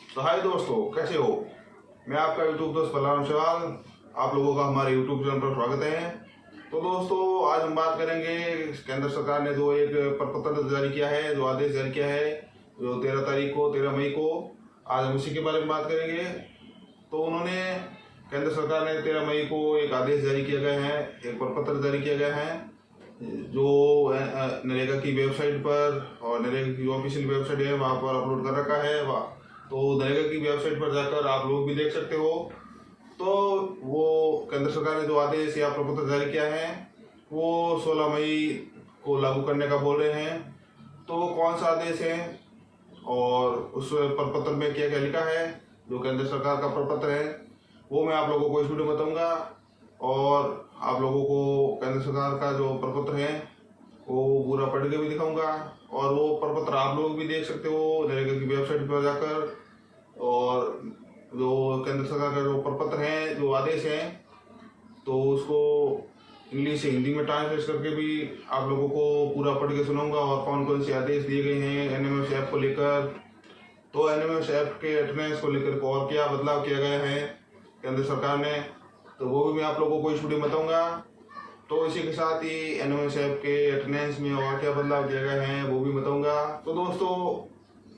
तो हाय दोस्तों, कैसे हो। मैं आपका यूट्यूब दोस्त बलराम सवाल। आप लोगों का हमारे यूट्यूब चैनल पर स्वागत है। तो दोस्तों, आज हम बात करेंगे केंद्र सरकार ने जो एक प्रपत्र जारी किया है, जो आदेश जारी किया है, जो 13 मई को। आज हम इसी के बारे में बात करेंगे। तो उन्होंने केंद्र सरकार ने 13 मई को एक आदेश जारी किया गया है, एक प्रपत्र जारी किया गया है, जो नरेगा की वेबसाइट पर और नरेगा की ऑफिशियल वेबसाइट है वहाँ पर अपलोड कर रखा है। तो नरेगा की वेबसाइट पर जाकर आप लोग भी देख सकते हो। तो वो केंद्र सरकार ने जो आदेश या प्रपत्र जारी किया है वो 16 मई को लागू करने का बोल रहे हैं। तो वो कौन सा आदेश है और उस प्रपत्र में क्या क्या लिखा है, जो केंद्र सरकार का प्रपत्र है, वो मैं आप लोगों को इस वीडियो में बताऊंगा। और आप लोगों को केंद्र सरकार का जो प्रपत्र है वो पूरा पढ़ के भी दिखाऊंगा। और वो प्रपत्र आप लोग भी देख सकते हो नरेगा की वेबसाइट पर जाकर। और जो केंद्र सरकार का जो प्रपत्र है, जो आदेश है, तो उसको इंग्लिश से हिंदी में ट्रांसलेट करके भी आप लोगों को पूरा पढ़ के सुनाऊंगा। और कौन कौन से आदेश दिए गए हैं एनएमएस ऐप को लेकर, तो एनएमएस ऐप के अटेंडेंस को लेकर और क्या बदलाव किया गया है केंद्र सरकार ने, तो वो भी मैं आप लोगों को इस वीडियो में बताऊंगा। तो इसी के साथ ही एनएमएस ऐप के अटेंडेंस में और क्या बदलाव किया गया है वो भी बताऊंगा। तो दोस्तों,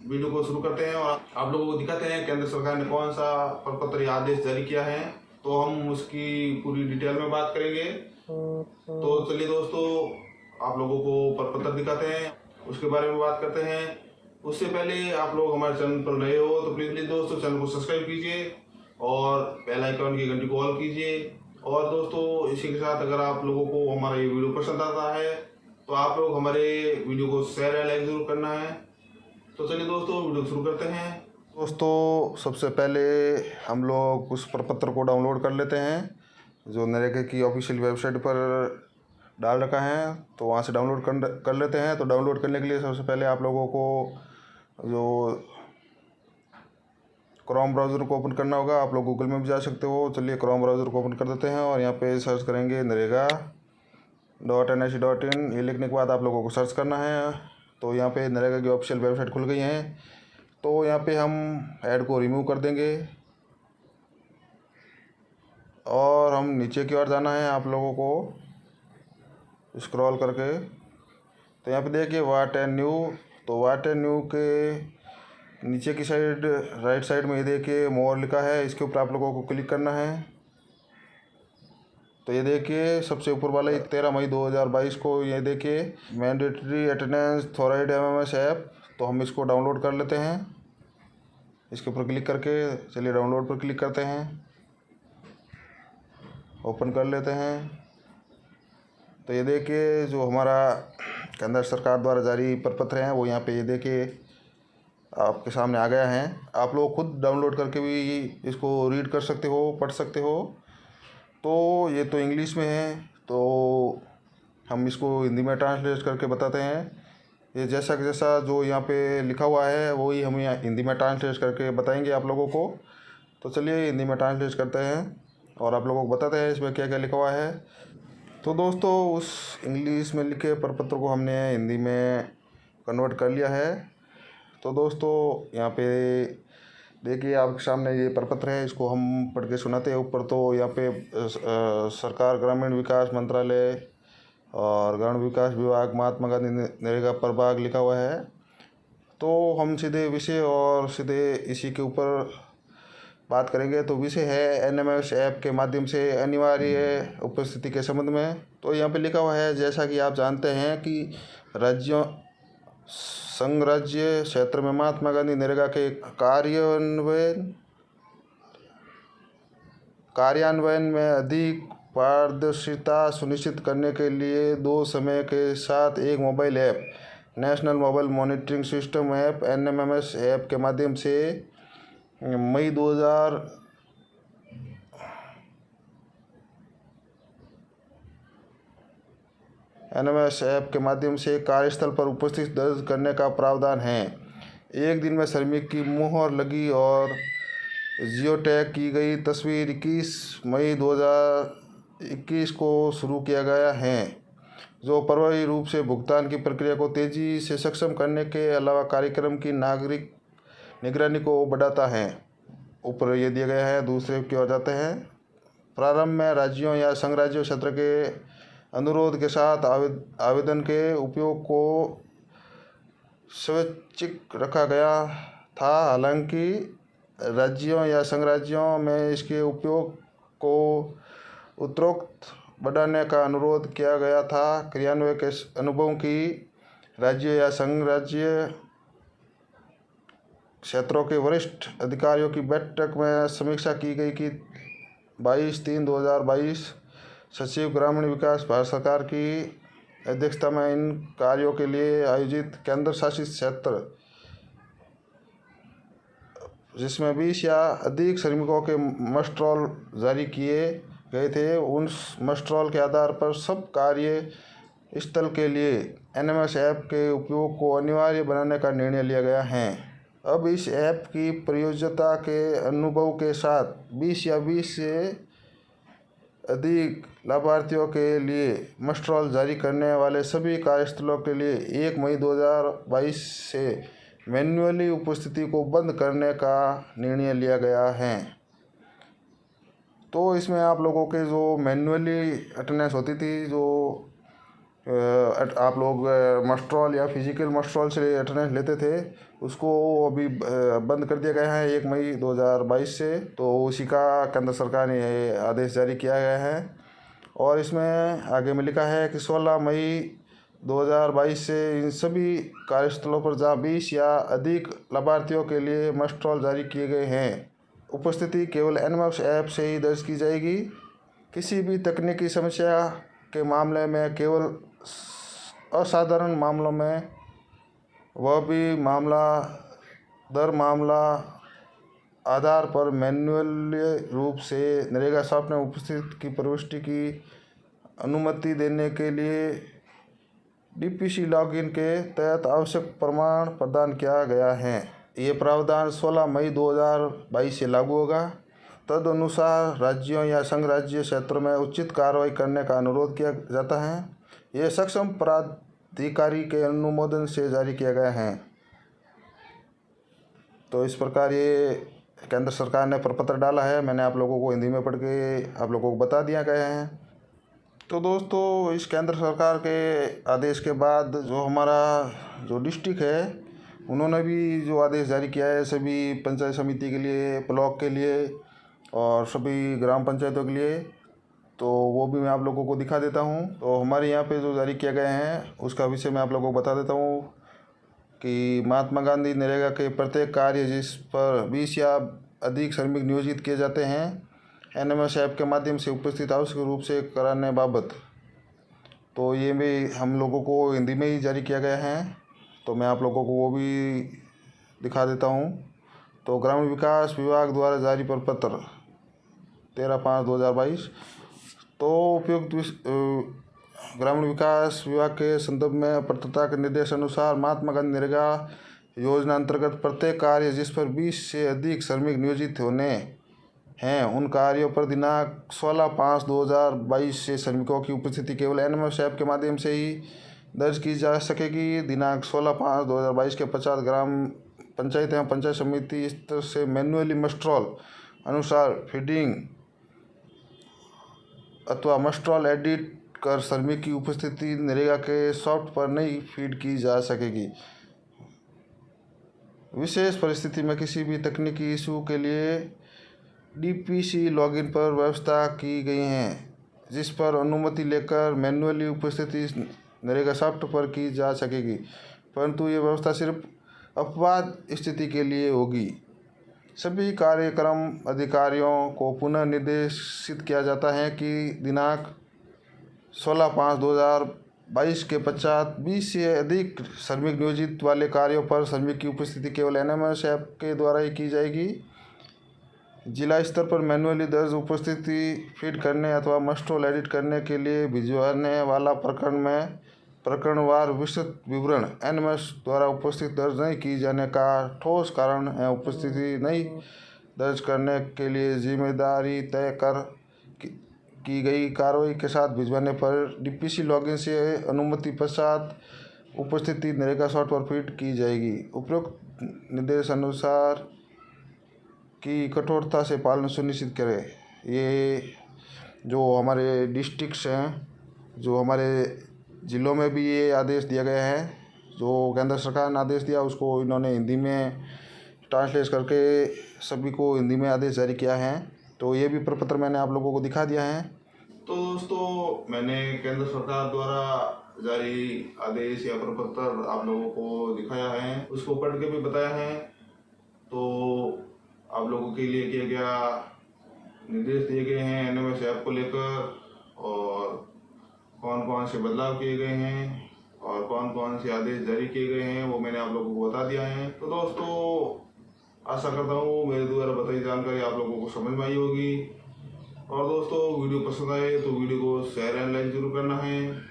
वीडियो को शुरू करते हैं और आप लोगों को दिखाते हैं केंद्र सरकार ने कौन सा प्रपत्र या आदेश जारी किया है। तो हम उसकी पूरी डिटेल में बात करेंगे। तो चलिए दोस्तों, आप लोगों को प्रपत्र दिखाते हैं, उसके बारे में बात करते हैं। उससे पहले आप लोग हमारे चैनल पर नए हो तो प्लीज दोस्तों चैनल को सब्सक्राइब कीजिए और बेल आइकन की घंटी को ऑल कीजिए। और दोस्तों, इसी के साथ अगर आप लोगों को हमारा ये वीडियो पसंद आता है तो आप लोग हमारे वीडियो को शेयर या लाइक जरूर करना है। तो चलिए दोस्तों, वीडियो शुरू करते हैं। दोस्तों, सबसे पहले हम लोग उस प्रपत्र को डाउनलोड कर लेते हैं, जो नरेगा की ऑफिशियल वेबसाइट पर डाल रखा है। तो वहाँ से डाउनलोड कर लेते हैं। तो डाउनलोड करने के लिए सबसे पहले आप लोगों को जो क्रोम ब्राउज़र को ओपन करना होगा। आप लोग गूगल में भी जा सकते हो। चलिए क्रोम ब्राउज़र को ओपन कर देते हैं और यहाँ पे सर्च करेंगे NREGA.NIC.in। ये लिखने के बाद आप लोगों को सर्च करना है। तो यहाँ पे नरेगा की ऑफिशियल वेबसाइट खुल गई है। तो यहाँ पे हम ऐड को रिमूव कर देंगे और हम नीचे की ओर जाना है आप लोगों को स्क्रॉल करके। तो यहाँ पे देखिए व्हाट एंड न्यू। तो व्हाट एंड न्यू के नीचे की साइड राइट साइड में ये देखिए मोर लिखा है, इसके ऊपर आप लोगों को क्लिक करना है। तो ये देखिए सबसे ऊपर वाला 13 मई 2022 को ये देखिए मैंडेटरी अटेंडेंस थोराइड एमएमएस ऐप। तो हम इसको डाउनलोड कर लेते हैं, इसके ऊपर क्लिक करके। चलिए डाउनलोड पर क्लिक करते हैं, ओपन कर लेते हैं। तो ये देखिए जो हमारा केंद्र सरकार द्वारा जारी प्रपत्र हैं वो यहाँ पे ये देखिए आपके सामने आ गया है। आप लोग खुद डाउनलोड करके भी इसको रीड कर सकते हो, पढ़ सकते हो। तो ये तो इंग्लिश में है, तो हम इसको हिंदी में ट्रांसलेट करके बताते हैं। ये जैसा जो यहाँ पे लिखा हुआ है वही हम यहाँ हिंदी में ट्रांसलेट करके बताएंगे आप लोगों को। तो चलिए हिंदी में ट्रांसलेट करते हैं और आप लोगों को बताते हैं इसमें क्या क्या लिखा हुआ है। तो दोस्तों, उस इंग्लिश में लिखे प्रपत्र को हमने हिंदी में कन्वर्ट कर लिया है। तो दोस्तों, यहाँ पे देखिए आपके सामने ये प्रपत्र है, इसको हम पढ़ के सुनाते हैं ऊपर। तो यहाँ पे सरकार ग्रामीण विकास मंत्रालय और गण विकास विभाग महात्मा गांधी नरेगा प्रभाग लिखा हुआ है। तो हम सीधे विषय और सीधे इसी के ऊपर बात करेंगे। तो विषय है एनएमएस ऐप के माध्यम से अनिवार्य उपस्थिति के संबंध में। तो यहाँ पे लिखा हुआ है, जैसा कि आप जानते हैं कि राज्यों संघ राज्य क्षेत्र में महात्मा गांधी नरेगा के कार्यान्वयन में अधिक पारदर्शिता सुनिश्चित करने के लिए 2 समय के साथ एक mobile app national mobile monitoring system app NMS app के माध्यम से मई 2000 एनएमएस ऐप के माध्यम से कार्यस्थल पर उपस्थिति दर्ज करने का प्रावधान है। एक दिन में श्रमिक की मुहर लगी और जियो टैग की गई तस्वीर 21 मई 2021 को शुरू किया गया है, जो प्रभावी रूप से भुगतान की प्रक्रिया को तेज़ी से सक्षम करने के अलावा कार्यक्रम की निगरानी को बढ़ाता है। ऊपर ये दिया गया है। दूसरे की ओर जाते हैं। प्रारंभ में राज्यों या संघ राज्य क्षेत्र के अनुरोध के साथ आवेदन के उपयोग को स्वैच्छिक रखा गया था। हालांकि राज्यों या संघ राज्यों में इसके उपयोग को उत्तरोक्त बढ़ाने का अनुरोध किया गया था। क्रियान्वयन के अनुभवों की राज्य या संघ राज्य क्षेत्रों के वरिष्ठ अधिकारियों की बैठक में समीक्षा की गई कि 22/3/2022 सचिव ग्रामीण विकास भारत सरकार की अध्यक्षता में इन कार्यों के लिए आयोजित केंद्र शासित क्षेत्र जिसमें 20 या अधिक श्रमिकों के मस्ट रोल जारी किए गए थे, उन मस्ट रोल के आधार पर सब कार्य स्थल के लिए एनएमएस ऐप के उपयोग को अनिवार्य बनाने का निर्णय लिया गया है। अब इस ऐप की प्रयोज्यता के अनुभव के साथ 20 या 20 से अधिक लाभार्थियों के लिए मस्ट रोल जारी करने वाले सभी कार्यस्थलों के लिए 1 मई 2022 से मैन्युअली उपस्थिति को बंद करने का निर्णय लिया गया है। तो इसमें आप लोगों के जो मैन्युअली अटेंडेंस होती थी, जो आप लोग मस्ट रोल या फिजिकल मस्ट रोल से अटेंडेंस लेते थे, उसको अभी बंद कर दिया गया है 1 मई 2022 से। तो उसी का केंद्र सरकार ने आदेश जारी किया गया है। और इसमें आगे में लिखा है कि 16 मई 2022 से इन सभी कार्यस्थलों पर जहाँ 20 या अधिक लाभार्थियों के लिए मस्ट रोल जारी किए गए हैं, उपस्थिति केवल एनएमएस ऐप से ही दर्ज की जाएगी। किसी भी तकनीकी समस्या के मामले में केवल असाधारण मामलों में, वह भी मामला दर मामला आधार पर मैन्युअल रूप से नरेगा सॉफ्ट में उपस्थित की प्रविष्टि की अनुमति देने के लिए डीपीसी लॉगिन के तहत आवश्यक प्रमाण प्रदान किया गया है। ये प्रावधान 16 मई 2022 से लागू होगा। तदनुसार राज्यों या संघ राज्य क्षेत्र में उचित कार्रवाई करने का अनुरोध किया जाता है। यह सक्षम प्राधिकारी के अनुमोदन से जारी किया गया है। तो इस प्रकार ये केंद्र सरकार ने प्रपत्र डाला है। मैंने आप लोगों को हिंदी में पढ़ के आप लोगों को बता दिया गया है। तो दोस्तों, इस केंद्र सरकार के आदेश के बाद जो हमारा जो डिस्ट्रिक्ट है, उन्होंने भी जो आदेश जारी किया है सभी पंचायत समिति के लिए, ब्लॉक के लिए और सभी ग्राम पंचायतों के लिए, तो वो भी मैं आप लोगों को दिखा देता हूँ। तो हमारे यहाँ पे जो जारी किया गया है उसका विषय मैं आप लोगों को बता देता हूँ कि महात्मा गांधी नरेगा के प्रत्येक कार्य जिस पर 20 या अधिक श्रमिक नियोजित किए जाते हैं, एनएमएस ऐप के माध्यम से उपस्थित आवश्यक रूप से कराने बाबत, तो ये भी हम लोगों को हिंदी में ही जारी किया गया है। तो मैं आप लोगों को वो भी दिखा देता हूँ। तो ग्रामीण विकास विभाग द्वारा जारी प्रपत्र 13/5/2022। तो उपयुक्त ग्रामीण विकास विभाग के संदर्भ में पात्रता के निर्देश अनुसार महात्मा गांधी नरेगा योजना अंतर्गत प्रत्येक कार्य जिस पर 20 से अधिक श्रमिक नियोजित होने हैं, उन कार्यों पर दिनांक 16/5/2022 से श्रमिकों की उपस्थिति केवल एनएमएस ऐप के माध्यम से ही दर्ज की जा सकेगी। दिनांक 16/5/2022 के पश्चात ग्राम पंचायत एवं पंचायत समिति स्तर से मैन्युअली मस्ट रोल अनुसार फीडिंग अथवा मस्ट रोल एडिट कर श्रमिक की उपस्थिति नरेगा के सॉफ्ट पर नहीं फीड की जा सकेगी। विशेष परिस्थिति में किसी भी तकनीकी इशू के लिए डीपीसी लॉगिन पर व्यवस्था की गई है, जिस पर अनुमति लेकर मैन्युअली उपस्थिति नरेगा सॉफ्ट पर की जा सकेगी, परंतु ये व्यवस्था सिर्फ अपवाद स्थिति के लिए होगी। सभी कार्यक्रम अधिकारियों को पुनः निर्देशित किया जाता है कि दिनांक 16/5/2022 के पश्चात 20 से अधिक श्रमिक नियोजित वाले कार्यों पर श्रमिक की उपस्थिति केवल एनएमएस ऐप के द्वारा ही की जाएगी। जिला स्तर पर मैन्युअली दर्ज उपस्थिति फीड करने अथवा मस्ट रोल एडिट करने के लिए भिजवाने वाला प्रकरण में प्रकरणवार विस्तृत विवरण एनएमएस द्वारा उपस्थिति दर्ज नहीं की जाने का ठोस कारण है उपस्थिति नहीं दर्ज करने के लिए जिम्मेदारी तय कर की गई कार्रवाई के साथ भिजवाने पर डीपीसी लॉगिन से अनुमति पश्चात उपस्थिति नरेगा शॉर्ट पर फिट की जाएगी। उपरोक्त निर्देशानुसार की कठोरता से पालन सुनिश्चित करें। ये जो हमारे डिस्ट्रिक्ट्स हैं, जो हमारे ज़िलों में भी ये आदेश दिया गया है। जो केंद्र सरकार ने आदेश दिया उसको इन्होंने हिंदी में ट्रांसलेट करके सभी को हिंदी में आदेश जारी किया है। तो ये भी प्रपत्र मैंने आप लोगों को दिखा दिया है। तो दोस्तों, मैंने केंद्र सरकार द्वारा जारी आदेश या प्रपत्र आप लोगों को दिखाया है, उसको पढ़ के भी बताया है। तो आप लोगों के लिए किया गया निर्देश दिए गए हैं एनएमएस ऐप को लेकर, और कौन कौन से बदलाव किए गए हैं और कौन कौन से आदेश जारी किए गए हैं वो मैंने आप लोगों को बता दिया है। तो दोस्तों, आशा करता हूँ मेरे द्वारा बताई जानकारी आप लोगों को समझ में आई होगी। और दोस्तों, वीडियो पसंद आए तो वीडियो को शेयर एंड लाइक जरूर करना है।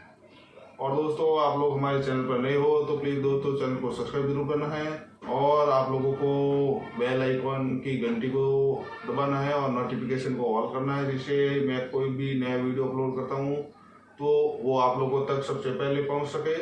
और दोस्तों, आप लोग हमारे चैनल पर नए हो तो प्लीज़ दोस्तों चैनल को सब्सक्राइब जरूर करना है, और आप लोगों को बेल आइकॉन की घंटी को दबाना है और नोटिफिकेशन को ऑल करना है, जिससे मैं कोई भी नया वीडियो अपलोड करता हूँ तो वो आप लोगों तक सबसे पहले पहुँच सके।